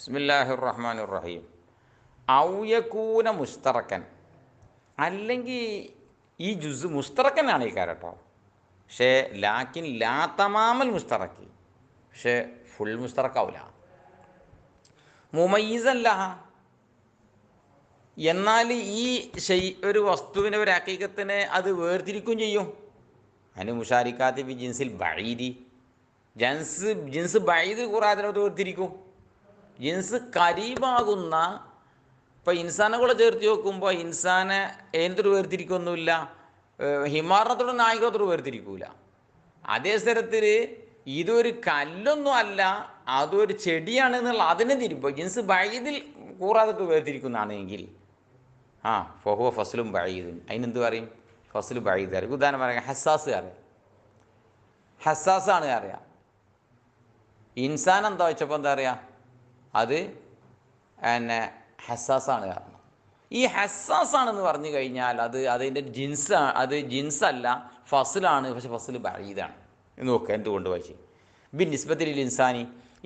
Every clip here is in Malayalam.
ബിസ്മില്ലാഹിർ റഹ്മാനിർ റഹീം. ഔയക്കൂന മുസ്തറക്കൻ, അല്ലെങ്കിൽ ഈ ജുസ് മുസ്തറക്കനാണ് ഈ കേട്ടോ. പക്ഷേ ലാക്കിൻ ലാ തമാമൽ മുസ്തറക്കി, പക്ഷേ ഫുൾ മുസ്തറക്കാവില്ല. മുമയ്യിസല്ല, എന്നാൽ ഈ ഒരു വസ്തുവിനെ ഒരു ഹഖീഖത്തിനെ അത് വേർതിരിക്കുകയും ചെയ്യും. അതിന് മുഷാരിക്കാത്തി ബി ജിൻസിൽ ബഈദി, ജിൻസ് ബഈദ് ഖുറാനോട് വേർതിരിക്കും. ജിൻസ് കരീബാകുന്ന, ഇപ്പോൾ ഇൻസാനെ കൂടെ ചേർത്ത് നോക്കുമ്പോൾ ഇൻസാനെ എന്തൊരു വേർതിരിക്കൊന്നുമില്ല, ഹിമാറിനത്തോട് നായികത്തോട് വേർതിരിക്കൂല. അതേ സ്ഥലത്തിൽ ഇതൊരു കല്ലൊന്നും അല്ല, അതൊരു ചെടിയാണ് എന്നുള്ള അതിനെ തിരിപ്പോൾ ജിൻസ് ബഈദിൽ കൂറാതൊട്ട് വേർതിരിക്കുന്നതാണെങ്കിൽ ഫഹുവ ഫസ്ലും ബഈദുൻ, അതിനെന്ത് പറയും? ഫസ്ല് ബഈദ് അറിയാം. ഉദാഹരണം പറയാം, ഹസ്സാസ് അറിയാം, ഹസ്സാസാണ് അറിയാം. ഇൻസാൻ എന്താ വെച്ചപ്പോൾ എന്താ പറയുക? അത് പിന്നെ ഹസ്സാസാണ് കാരണം. ഈ ഹസ്സാസാണെന്ന് പറഞ്ഞു കഴിഞ്ഞാൽ അതിൻ്റെ അത് ജിൻസല്ല, ഫസ്ലാണ്. പക്ഷെ ഫസ്ല് ബഈദാണ്. നോക്കുക എന്തുകൊണ്ട് വായിച്ച് ബിൻ നിസ്ബത്തിൽ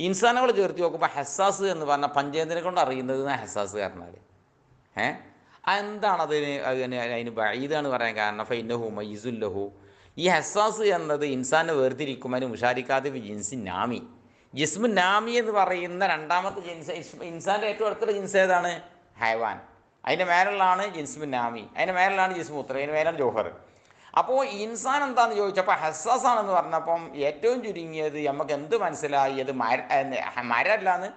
ഇൻസാനുകൾ ചേർത്ത് നോക്കുമ്പോൾ ഹസ്സാസ് എന്ന് പറഞ്ഞാൽ പഞ്ചേന്ദ്രനെ കൊണ്ട് അറിയുന്നത് ഹസ്സാസ് കാരണമാണ്. എന്താണ് അതിന് ബഈദാണ് പറയാൻ കാരണം? ഫഇന്നഹു മയ്യിസുല്ലഹു, ഈ ഹസ്സാസ് എന്നത് ഇൻസാനെ വേർതിരിക്കും. അതിന് മുഷാരിക്കാതെ ജിൻസി നാമി, ജിസ്മു നാമി എന്ന് പറയുന്ന രണ്ടാമത്തെ ജിൻസ്. ഇൻസാൻ്റെ ഏറ്റവും അടുത്തുള്ള ജിൻസ് ഏതാണ്? ഹൈവാൻ. അതിൻ്റെ മേലുള്ളതാണ് ജിസ്മു നാമി, അതിൻ്റെ മേലുള്ളതാണ് ജിസ്മു ഉത്ര, അതിൻ്റെ മേലാണ് ജോഹർ. അപ്പോൾ ഇൻസാൻ എന്താണെന്ന് ചോദിച്ചപ്പോൾ ഹസ്സാസാണെന്ന് പറഞ്ഞപ്പം ഏറ്റവും ചുരുങ്ങിയത് നമുക്ക് എന്ത് മനസ്സിലായി? അത് മരല്ലാന്ന്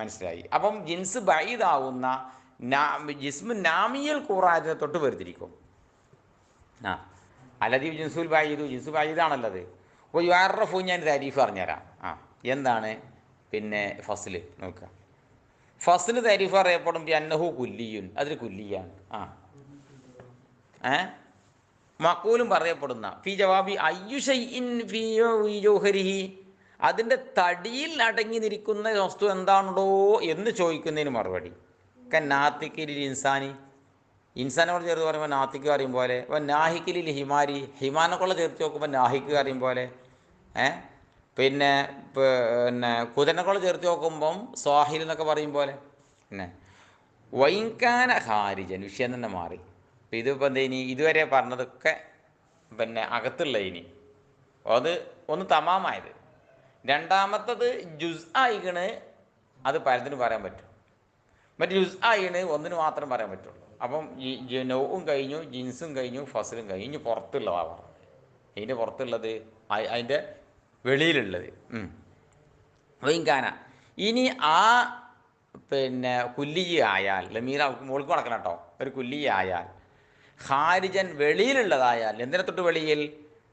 മനസ്സിലായി. അപ്പം ജിൻസ് ബഈദാവുന്ന ജിസ്മു നാമിയൽ ഖുറാനെ തൊട്ട് വേർതിരിക്കും. അല്ലദീ ജിൻസുൽ ബഈദു, ജിൻസ് ബഈദാണല്ലത്. അപ്പോൾ യുഅറഫു, ഞാൻ താരീഫ് പറഞ്ഞുതരാം. എന്താണ് പിന്നെ ഫസ്ല് നോക്കുക. ഫസ്ല് താരീഫ് അറിയപ്പെടും അന്നഹു കുല്ലിയുൻ, അതൊരു കുല്ലിയാണ്. മഖൂലും പറയപ്പെടുന്ന ഫി ജവാബി അയ്യു ഷൈഇൻ ഫീ ജൗഹരിഹി, അതിൻ്റെ തടിയിൽ അടങ്ങി നിൽക്കുന്ന വസ്തു എന്താണോ എന്ന് ചോദിക്കുന്നതിന് മറുപടി. നാത്തിക്കിലിൽ ഇൻസാനി, ഇൻസാനോട് ചേർത്ത് പറയുമ്പോൾ നാത്തിക്ക് അറിയും പോലെ. നാഹിക്കിലിൽ ഹിമാരി, ഹിമാനൊക്കെ ചേർത്ത് നോക്കുമ്പോൾ നാഹിക്ക് അറിയും പോലെ. പിന്നെ കുതിരനൊക്കെ ചേർത്ത് നോക്കുമ്പം സ്വാഹിൽ എന്നൊക്കെ പറയും പോലെ. പിന്നെ വൈൻകാന ഹാരിജൻ, വിഷയം തന്നെ മാറി. അപ്പം ഇതിപ്പോൾ എന്താ ഇനി ഇതുവരെ പറഞ്ഞതൊക്കെ പിന്നെ അകത്തുള്ള ഇനി അത് ഒന്ന് തമാമായത്. രണ്ടാമത്തത് ജുസ് ആയിക്കണ്, അത് പലതിനും പറയാൻ പറ്റും. മറ്റ് ജുസ് ആയിന് ഒന്നിന് മാത്രം പറയാൻ പറ്റുള്ളൂ. അപ്പം ഈ നൗവും കഴിഞ്ഞു, ജിൻസും കഴിഞ്ഞു, ഫസലും കഴിഞ്ഞു. ഇനി പുറത്തുള്ളതാണ് പറഞ്ഞത്. ഇതിൻ്റെ പുറത്തുള്ളത്, അതിൻ്റെ വെളിയിലുള്ളത് വൈൻകാന. ഇനി പിന്നെ കുല്ലിയ ആയാൽ, ലമീറ മോൾക്ക് നടക്കണം കേട്ടോ, ഒരു കുല്ലിയ ആയാൽ, ഖാരിജൻ വെളിയിലുള്ളതായാൽ, എന്തിനെ തൊട്ട് വെളിയിൽ?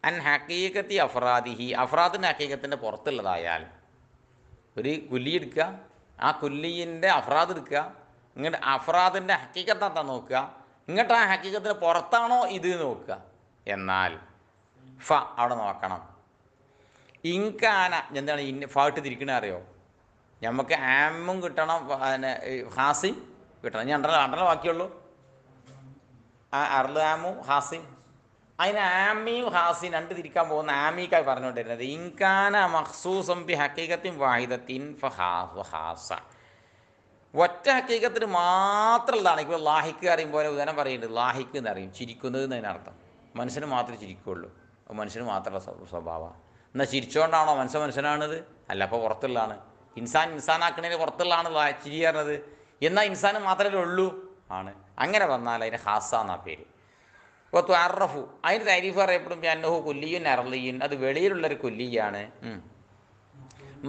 അൻ ഹഖീഖത്തി അഫ്രാദിഹി, അഫ്രാദിൻ്റെ ഹഖീഖത്തിൻ്റെ പുറത്തുള്ളതായാൽ. ഒരു കുല്ലി എടുക്കുക, ആ കുല്ലിയിൻ്റെ അഫ്രാദ് എടുക്കുക, ഇങ്ങോട്ട് അഫ്രാദിൻ്റെ ഹഖീഖത്ത് നോക്കുക, ഇങ്ങോട്ട് ആ ഹഖീഖത്തിന് പുറത്താണോ ഇത് നോക്കുക. എന്നാൽ അവിടെ നോക്കണം. ഇൻകാന എന്താണ് ഫാട്ട് തിരിക്കണ അറിയോ? നമുക്ക് ആമും കിട്ടണം, ഹാസിം കിട്ടണം. ഇനി രണ്ടര ബാക്കിയുള്ളൂ, അർല് ആമും ഹാസിം. അതിന് ആമിയും ഹാസിം രണ്ട് തിരിക്കാൻ പോകുന്ന ആമിക്കായി പറഞ്ഞുകൊണ്ടിരുന്നത്. ഇൻകാന മഖ്സൂസം ബി ഹഖീഖത്തിൻ വാഹിദത്തിൻ ഫഹാസ, ഒറ്റ ഹഖീഖത്തിന് മാത്രമുള്ളതാണ്. ഇപ്പോൾ ലാഹിക്ക് അറിയും പോലെ ഉദാഹരണം പറയുന്നുണ്ട്. ലാഹിക്ക് എന്നറിയും ചിരിക്കുന്നത് എന്നതിനർത്ഥം. മനുഷ്യന് മാത്രമേ ചിരിക്കുകയുള്ളൂ, മനുഷ്യന് മാത്രമുള്ള സ്വഭാവമാണ്. എന്നാൽ ചിരിച്ചുകൊണ്ടാണോ മനുഷ്യനാണത്? അല്ല, അപ്പോൾ പുറത്തുള്ളതാണ്. ഇൻസാനാക്കണതിന് പുറത്തുള്ളതാണ് ചിരി പറഞ്ഞത്. എന്നാൽ ഇൻസാന് മാത്രമേ ഉള്ളൂ ആണ്. അങ്ങനെ വന്നാൽ അതിന് ഹാസ എന്നാ പേര്. ഇപ്പോൾ തുഅറഫു, അതിന് താരീഫ് അറിയപ്പെടും അന്നഹു കുല്ലിയുൻ അർളിയുൻ, അത് വെളിയിലുള്ളൊരു കുല്ലിയാണ്.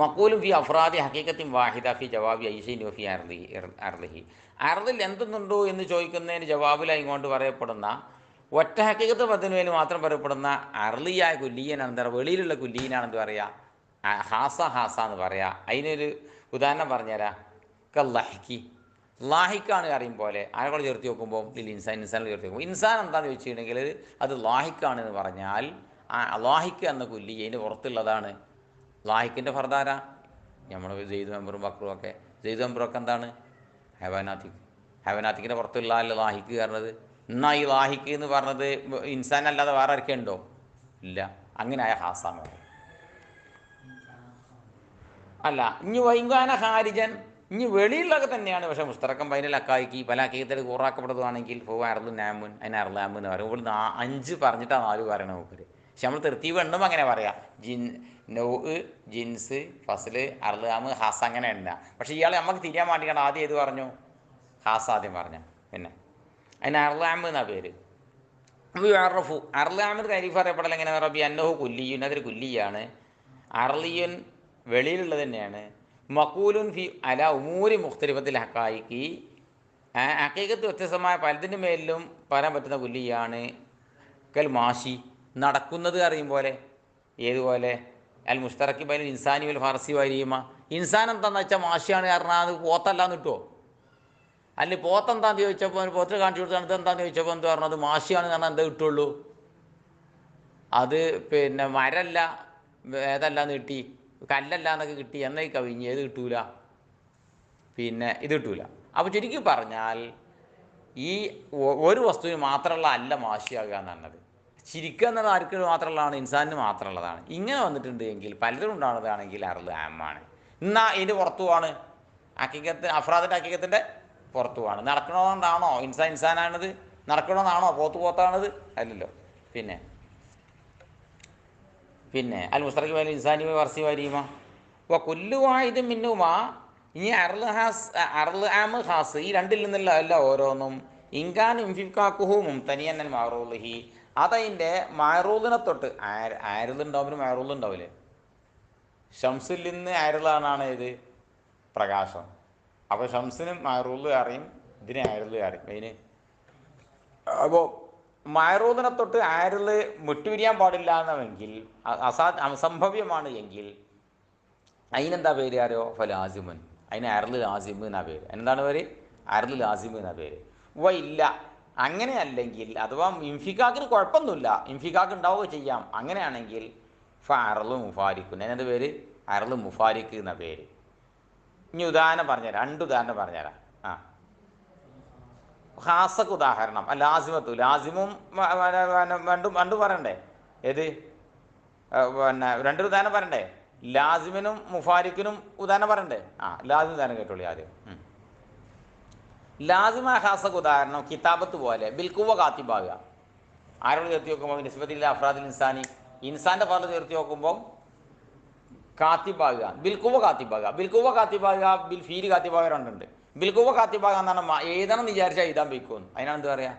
മഖൂലും ഫി അഫ്രാദി ഹഖീഖത്തിൻ വാഹിദ ഫി ജവാബി ഐശൈൻ ഫി അർളിഹി, അർളിൽ എന്തെന്നുണ്ടോ എന്ന് ചോദിക്കുന്നതിന് ജവാബിലായി കൊണ്ട് പറയപ്പെടുന്ന ഒറ്റ ഹഖീഖത്ത് പദവിയിൽ മാത്രം പറയപ്പെടുന്ന അർളിയായ കുല്ലീയനാണ് എന്താ പറയുക? വെളിയിലുള്ള കുല്ലീനാണെന്ന് പറയുക, ഹാസ എന്ന് പറയുക. അതിനൊരു ഉദാഹരണം പറഞ്ഞുതരാം. കല്ലാഹിക്കി, ലാഹിക്കാണ് അറിയും പോലെ. ആരെക്കൂടെ ചേർത്ത് നോക്കുമ്പോൾ ഇൻസാനോട് ചേർത്ത് നോക്കുമ്പോൾ ഇൻസാൻ എന്താണെന്ന് ചോദിച്ചിട്ടുണ്ടെങ്കിൽ അത് ലാഹിക്കാണ് എന്ന് പറഞ്ഞാൽ ലാഹിക്ക് എന്ന കുല്ലി അതിൻ്റെ പുറത്തുള്ളതാണ്. ലാഹിക്കിൻ്റെ ഫർദാര നമ്മൾ സെയ്ദ് മെമ്പറും ബക്രും ഒക്കെ. സെയ്ദ് മെമ്പറൊക്കെ എന്താണ്? ഹൈവനാത്തിക്കിൻ്റെ പുറത്തുള്ള അല്ല ലാഹിക്ക് പറഞ്ഞത്. എന്നാൽ ഈ ലാഹിക്ക് എന്ന് പറഞ്ഞത് ഇൻസാൻ അല്ലാതെ വേറെ ആർക്കെ ഉണ്ടോ? ഇല്ല. അങ്ങനെ ആയ ഹാസാണ്. അല്ല, ഇനി വൈങ്കാന ഹാരിജൻ, ഇനി വെളിയിലൊക്കെ തന്നെയാണ്, പക്ഷേ മുസ്തറക്കം ബൈനൽ അക്കായിക്ക് പല അക്കീകത്തിൽ കൂറാക്കപ്പെടുന്നതാണെങ്കിൽ ഫോ അർദു നാമുൻ അതിന് അർലാമ് എന്ന് പറയും. ഇവിടെ 5 പറഞ്ഞിട്ടാണ് 4 പറയണ മൂപ്പര്. പക്ഷെ നമ്മൾ തൃത്തീവ് എണ്ണുമ്പോൾ അങ്ങനെ പറയാം, നൗ, ജിൻസ്, ഫസ്ല്, അർലാമ്, ഹാസ് അങ്ങനെ എണ്ണ. പക്ഷേ ഇയാൾ നമുക്ക് തിരിയാൻ വേണ്ടിയാണ് ആദ്യം ഏത് പറഞ്ഞു? ഹാസ് ആദ്യം പറഞ്ഞ. പിന്നെ അതിന് അർലാമ് എന്നാ പേര്. അറഫു അർലാമിന് താരീഫ് അറിയപ്പെടൽ എങ്ങനെ റബി അന്നഹു കുല്ലിയുൻ, അതൊരു കുല്ലിയാണ്. അർലിയുൻ വെളിയിലുള്ളത് തന്നെയാണ്. മക്കൂലുൻ ഫി അല ഉമൂരി മുഖ്തലിഫത്തിൽ ഹക്കായിക്ക്, ഹക്കീകത്ത് വ്യത്യസ്തമായ പലതിൻ്റെ മേലിലും പറയാൻ പറ്റുന്ന കുല്ലിയാണ്. കൽ മാഷി നടക്കുന്നത് അറിയും പോലെ. ഏതുപോലെ? അൽ മുസ്തറക്കി ബൈൻ ഇൻസാനി വൽ ഫാർസി വരീമ. ഇൻസാൻ എന്താണെന്ന് വെച്ചാൽ മാഷിയാണ് പറഞ്ഞാൽ അത് പോത്തല്ലാന്ന് കിട്ടുമോ? അല്ലെങ്കിൽ പോത്തെന്താന്ന് ചോദിച്ചപ്പോൾ പോത്തിന് കാണിച്ചു കൊടുത്താണ് ഇതെന്താന്ന് ചോദിച്ചപ്പോൾ എന്ത് പറഞ്ഞത്? മാഷിയാണ് പറഞ്ഞാൽ എന്താ കിട്ടുള്ളൂ? അത് പിന്നെ മരല്ല, ഏതല്ലാന്ന് കിട്ടി, കല്ലല്ല എന്നൊക്കെ കിട്ടി, എന്നീ കവിഞ്ഞ് ഏത് കിട്ടൂല? പിന്നെ ഇത് കിട്ടൂല. അപ്പോൾ ചുരുക്കി പറഞ്ഞാൽ ഈ ഒരു വസ്തുവിന് മാത്രമുള്ള അല്ല മാഷിയാകുക എന്നുള്ളത്. ചിരിക്കുക എന്നത് ആർക്ക് മാത്രമുള്ളതാണ്? ഇൻസാനിന് മാത്രമുള്ളതാണ്. ഇങ്ങനെ വന്നിട്ടുണ്ട് എങ്കിൽ പലരും ഉണ്ടാകുന്നതാണെങ്കിൽ അർള് ആമാണ്. എന്നാൽ ഇതിൻ്റെ പുറത്തുമാണ് ഹക്കീകത്ത്, അഫ്രാദിൻ്റെ ഹക്കീകത്തിൻ്റെ പുറത്തുമാണ്. നടക്കണമെന്നാണോ ഇൻസാനാണത്? നടക്കണമെന്നാണോ പോത്താണത്? അല്ലല്ലോ. പിന്നെ അൽ മുസ്തറക്കി ബൈനൽ ഇൻസാനി വർസി വരീമ വ കുല്ലു വാഹിദും മിന്നുമാ. ഇനി അർള് ആമ് ഹാസ് ഈ രണ്ടിൽ നിന്നല്ല അല്ല ഓരോന്നും. ഇൻകാൻ ഇംഫിക്കാക്കുഹു മുംതനിയൻ അൽ മഅറൂദിഹി, അതതിൻ്റെ മഅറൂദിനെ തൊട്ട് ആരുളുണ്ടാവും, മഅറൂദുണ്ടാവില്ലേ? ഷംസിൽ നിന്ന് ആരുളാണ് ഇത് പ്രകാശം. അപ്പോൾ ഷംസിനും മഅറൂദ് അറിയും, ഇതിനെ ആരുള് അറിയും അതിന്. അപ്പോൾ മഅറൂദിനെ തൊട്ട് ആരുള് വിട്ടുപിരിയാൻ പാടില്ല എന്നെങ്കിൽ, അസംഭവ്യമാണ് എങ്കിൽ അതിനെന്താ പേര് അറിയോ? ഫലാസിമുൻ. അതിന് അർള് ലാസിമ് എന്നാ പേര്. എന്താണ് പേര്? അർള് ലാസിമ് എന്നാ പേര്. ഇല്ല അങ്ങനെ അല്ലെങ്കിൽ, അഥവാ ഇംഫിക്കാക്കിന് കുഴപ്പമൊന്നുമില്ല, ഇംഫിക്കാക്ക് ഉണ്ടാവുക ചെയ്യാം, അങ്ങനെയാണെങ്കിൽ അർള് മുഫാരിക്കുൻ. അതിനെന്ത് പേര്? അർള് മുഫാരിക്ക് എന്ന പേര്. ഇനി ഉദാഹരണം പറഞ്ഞുതരാം, 2 ഉദാഹരണം പറഞ്ഞുതരാം. ഹാസക്ക് ഉദാഹരണം ലാസിമത്തു, ലാസിമും രണ്ടും പറയണ്ടേ? ഏത്? പിന്നെ 2 ഉദാഹരണം പറയണ്ടേ? ലാസിമിനും മുഫാരിക്കിനും ഉദാഹരണം പറയണ്ടേ? ലാസിം ഉദാഹരണം കേട്ടോളി ആദ്യം. ലാസിമ ഹാസക്ക് ഉദാഹരണം കിതാബത്ത് പോലെ ബിൽക്കുവ കാത്തിബാകുക. ആരോട് ചേർത്തി നോക്കുമ്പോൾ നിസ്ബത്തില്ല അഫ്രാദിൽ ഇൻസാനി, ഇൻസാന്റെ ഫർദ് ചേർത്തി നോക്കുമ്പോൾ കാത്തിബാകുക, ബിൽക്കുവ കാത്തിബാകുക. ബിൽക്കുവ കാത്തിബാകുക, ബിൽ ഫീല് കാത്തിബാകുക രണ്ടുണ്ട്. ബിൽക്കുവ കാത്തിബാകുക എന്നാണ് എഴുതണമെന്ന് വിചാരിച്ചാൽ എഴുതാൻ വയ്ക്കുമെന്ന്. അതിനാണ് എന്താ പറയുക?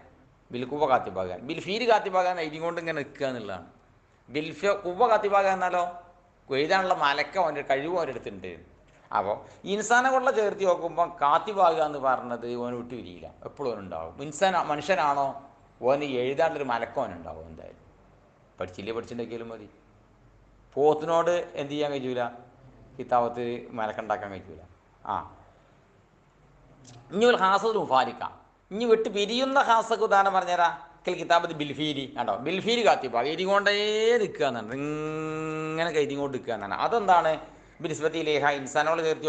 ബിൽക്കുവ കാത്തിബാകാൻ. ബിൽ ഫീല് കാത്തിബാകാൻ എഴുതി കൊണ്ട് ഇങ്ങനെ നിൽക്കുക എന്നുള്ളതാണ്. കുവ്വ കാത്തിബാകുക എന്നാലോ എഴുതാനുള്ള മലക്ക അവൻ്റെ കഴിവ് അവൻ്റെ അടുത്തുണ്ട്. അപ്പോൾ ഇൻസാനെ കൊള്ള ചേർത്തി നോക്കുമ്പോൾ കാത്തിബാകുക എന്ന് പറഞ്ഞത് ഓന് വിട്ട് വിരിയില്ല, എപ്പോഴും ഓനുണ്ടാവും. മനുഷ്യനാണോ ഓന് എഴുതാനുള്ളൊരു മലക്കം അവനുണ്ടാവും എന്തായാലും. പഠിച്ചിട്ടുണ്ടെങ്കിലും മതി. പോത്തിനോട് എന്ത് ചെയ്യാൻ കഴിയൂല? കിതാബത്ത് മലക്കുണ്ടാക്കാൻ കഴിയൂല. ഇനി ഒരു ഹാസത്ത് മുഫാരിക്കാം. ഇനി വിട്ട് പിരിയുന്ന ഹാസക്ക് ഉദാഹരണം പറഞ്ഞുതരാം. കിതാബത്ത് ബിൽഫീരി കണ്ടോ? ബിൽഫീരി കാത്തിബാ എഴുതി കൊണ്ടേ നിൽക്കുക എന്നാണ്, ഇങ്ങനെ എഴുതി കൊണ്ട് നിൽക്കുക എന്നാണ്. അതെന്താണ്? ബിനിസ്ബത്തി ലേഹ ഇൻസാനോട് ചേർത്തി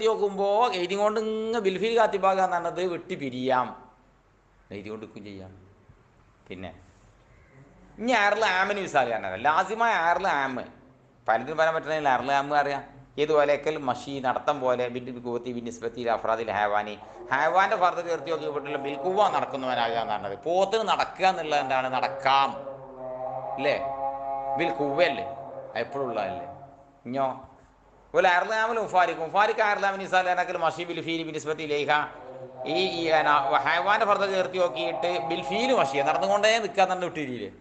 നോക്കുമ്പോൾ എഴുതി കൊണ്ട് ഇങ്ങനെ ബിൽഫീരി കാത്തിബാക എന്നുള്ളത് വിട്ട് പിരിയാം, എഴുതി കൊണ്ട് നിൽക്കുകയും ചെയ്യാം. പിന്നെ ഇനി അർള് ആമിന് മിസാൽ പറഞ്ഞാൽ ലാസിമായ അർള് ആമ് പലതിനും പറയാൻ പറ്റണമെങ്കിൽ അർള് ആമ് അറിയാം. ഏതുപോലെയൊക്കെ മഷി നടത്തം പോലെ ബിൽക്കുവത്തി ബിനിസ്ബത്തി അഫ്രാദിൽ ഹൈവാനി, ഹൈവാന്റെ ഫർദ് ചേർത്തി നോക്കിപ്പെട്ടുള്ള ബിൽക്കുവ നടക്കുന്നവനാകുക എന്ന് പറഞ്ഞത്. പോത്തിന് നടക്കുക എന്നുള്ളത് എന്താണ്? നടക്കാം അല്ലേ? ബിൽക്കുവല്ലേ എപ്പോഴും ഉള്ളതല്ലേ. ഇഞ്ഞോ പോലെ അർലാമിൽ മുഫാരിക്ക് അർലാമിൻ ഇസാൽ മഷി ബിൽ ഫീൽ ബിനിസ്ബത്തി ലേഖ, ഈ ഹൈവാന്റെ ഫർദ് ചേർത്തി നോക്കിയിട്ട് ബിൽ ഫീൽ മഷിയ നടന്നുകൊണ്ടേ നിൽക്കുക തന്നെ വിട്ടിരിയില്ലേ?